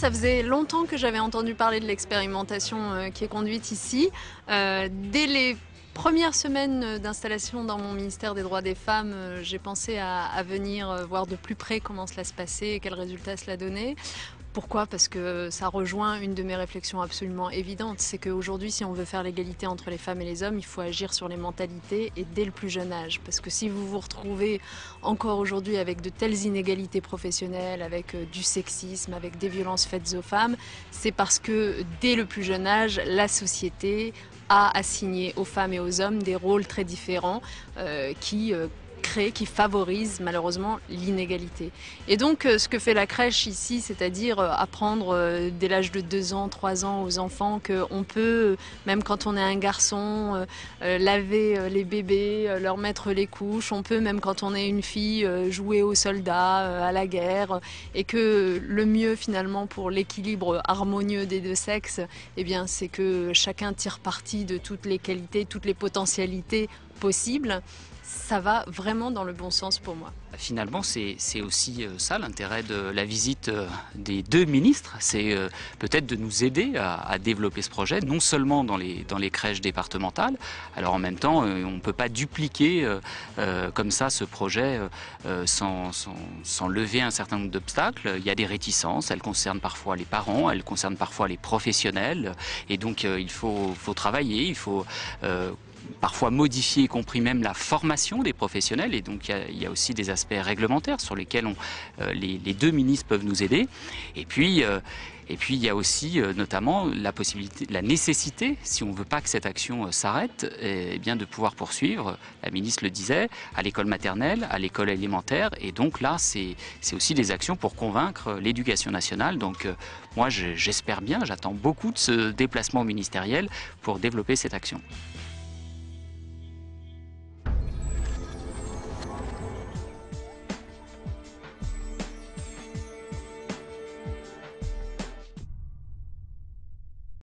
ça faisait longtemps que j'avais entendu parler de l'expérimentation qui est conduite ici. Dès les premières semaines d'installation dans mon ministère des droits des femmes, j'ai pensé à venir voir de plus près comment cela se passait et quels résultats cela donnait. Pourquoi? Parce que ça rejoint une de mes réflexions absolument évidentes, c'est qu'aujourd'hui, si on veut faire l'égalité entre les femmes et les hommes, il faut agir sur les mentalités et dès le plus jeune âge. Parce que si vous vous retrouvez encore aujourd'hui avec de telles inégalités professionnelles, avec du sexisme, avec des violences faites aux femmes, c'est parce que dès le plus jeune âge, la société a assigné aux femmes et aux hommes des rôles très différents qui favorise malheureusement l'inégalité. Et donc ce que fait la crèche ici, c'est-à-dire apprendre dès l'âge de 2 ans, 3 ans aux enfants qu'on peut, même quand on est un garçon, laver les bébés, leur mettre les couches, on peut même quand on est une fille jouer aux soldats, à la guerre, et que le mieux finalement pour l'équilibre harmonieux des deux sexes, eh bien, c'est que chacun tire parti de toutes les qualités, toutes les potentialités possibles. Ça va vraiment dans le bon sens pour moi. Finalement, c'est aussi ça l'intérêt de la visite des deux ministres, c'est peut-être de nous aider à développer ce projet, non seulement dans les crèches départementales. Alors en même temps, on ne peut pas dupliquer comme ça ce projet sans lever un certain nombre d'obstacles. Il y a des réticences, elles concernent parfois les parents, elles concernent parfois les professionnels, et donc il faut travailler, il faut parfois modifier, y compris même la formation des professionnels, et donc il y a aussi des aspects réglementaires sur lesquels les deux ministres peuvent nous aider. Et puis il y a aussi notamment la possibilité, la nécessité, si on ne veut pas que cette action s'arrête, eh bien de pouvoir poursuivre, la ministre le disait, à l'école maternelle, à l'école élémentaire, et donc là c'est aussi des actions pour convaincre l'éducation nationale. Donc moi j'espère bien, j'attends beaucoup de ce déplacement ministériel pour développer cette action.